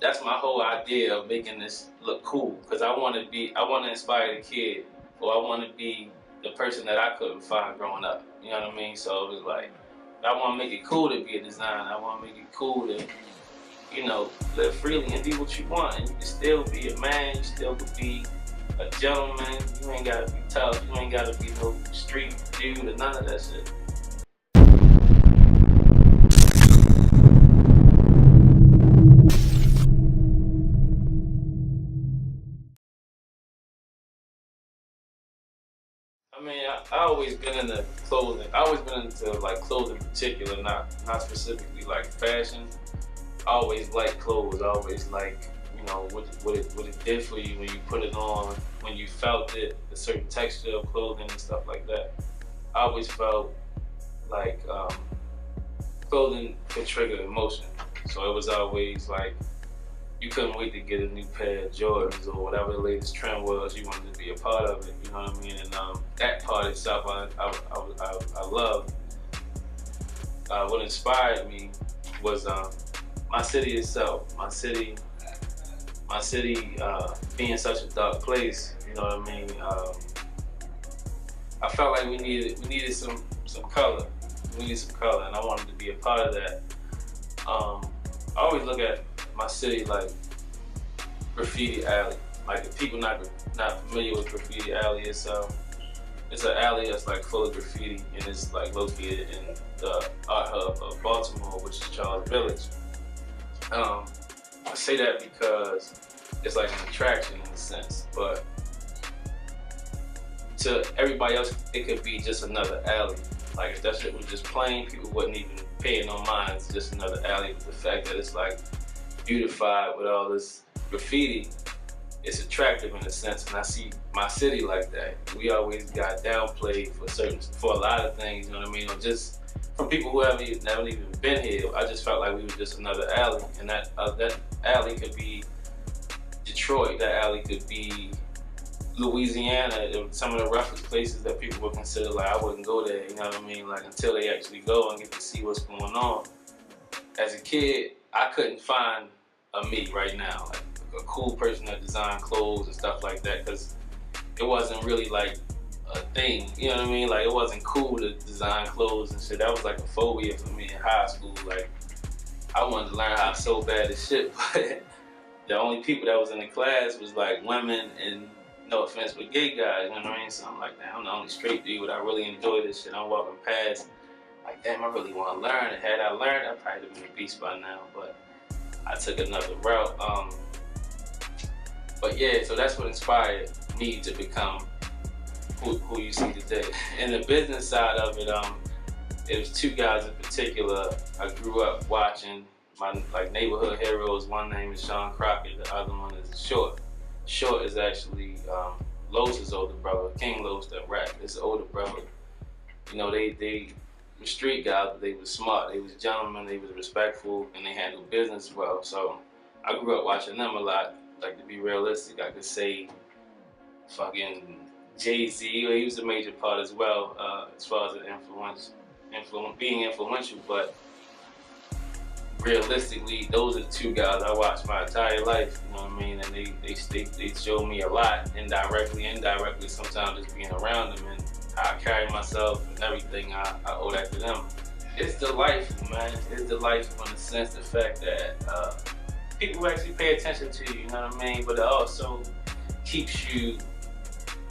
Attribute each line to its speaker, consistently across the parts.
Speaker 1: that's my whole idea of making this look cool, because I want to inspire the kid, or I want to be the person that I couldn't find growing up. You know what I mean? So it was like, I want to make it cool to be a designer. I want to make it cool to, you know, live freely and be what you want, and you can still be a man. You still could be a gentleman. You ain't gotta be tough. You ain't gotta be no street dude or none of that shit. I mean, I always been into clothing. I always been into like clothing in particular, not specifically like fashion. I always liked clothes. I always like, you know, what it did for you when you put it on, when you felt it, a certain texture of clothing and stuff like that. I always felt like clothing could trigger emotion. So it was always like, you couldn't wait to get a new pair of Jordans or whatever the latest trend was. You wanted to be a part of it, you know what I mean? And that part itself, I love. What inspired me was my city itself. My city being such a dark place, you know what I mean? I felt like we needed some color. We needed some color, and I wanted to be a part of that. I always look at my city like graffiti alley. Like, if people not familiar with graffiti alley, it's an alley that's like full of graffiti, and it's like located in the art hub of Baltimore, which is Charles Village. I say that because it's like an attraction in a sense, but to everybody else, it could be just another alley. Like, if that shit was just plain, people wouldn't even pay it no mind. It's just another alley. But the fact that it's like beautified with all this graffiti, it's attractive in a sense. And I see my city like that. We always got downplayed for a lot of things, you know what I mean? Or just from people who haven't even been here. I just felt like we were just another alley, and that alley could be Detroit. That alley could be Louisiana. Some of the roughest places that people would consider like, I wouldn't go there, you know what I mean? Like, until they actually go and get to see what's going on. As a kid, I couldn't find a me right now, like a cool person that designed clothes and stuff like that, because it wasn't really like a thing, you know what I mean? Like, it wasn't cool to design clothes and shit. That was like a phobia for me in high school. Like, I wanted to learn how to sew bad as shit, but the only people that was in the class was like women and, no offense, but gay guys, you know what I mean? So I'm like, damn, I'm the only straight dude, but I really enjoy this shit. I'm walking past, like, damn, I really want to learn. And had I learned, I probably would have been a beast by now, but I took another route. But yeah, so that's what inspired me to become who you see today. And the business side of it, it was two guys in particular I grew up watching, my like neighborhood heroes. One name is Sean Crockett, the other one is Short. Short is actually Lowe's' older brother, King Lowe's that rap. His older brother. You know, they were street guys, but they was smart. They was gentlemen, they was respectful, and they handled business well. So I grew up watching them a lot. Like, to be realistic, I could say fucking Jay-Z, he was a major part as well, as far as being influential, but realistically, those are the two guys I watched my entire life, you know what I mean? And they showed me a lot, indirectly, sometimes just being around them, and how I carry myself and everything, I owe that to them. It's delightful, man. It's delightful in the sense, the fact that people actually pay attention to you, you know what I mean? But it also keeps you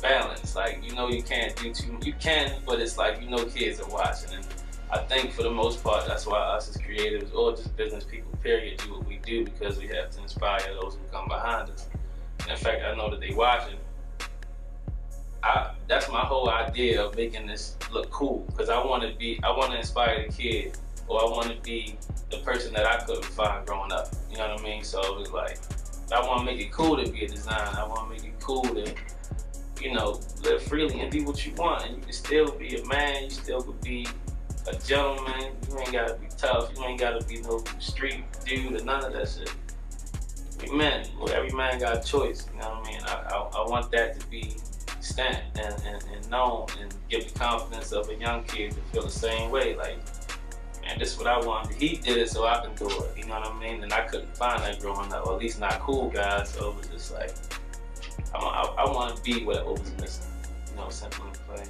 Speaker 1: balanced. Like, you know, you can't do too much. You can, but it's like, you know, kids are watching. And I think for the most part, that's why us as creatives, or just business people, period, do what we do, because we have to inspire those who come behind us. And in fact, I know that they watching. That's my whole idea of making this look cool, because I want to inspire the kid, or I want to be the person that I couldn't find growing up. You know what I mean? So it was like, I want to make it cool to be a designer. I want to make it cool to, you know, live freely and be what you want. And you can still be a man. You still could be a gentleman. You ain't gotta be tough. You ain't gotta be no street dude or none of that shit. We men. Every man got a choice. You know what I mean? I want that to be stamped and known, and give the confidence of a young kid to feel the same way. Like, man, man, this is what I want. He did it, so I can do it. You know what I mean? And I couldn't find that growing up, or at least not cool guys. So it was just like, I want to be what was missing. You know, simple and plain.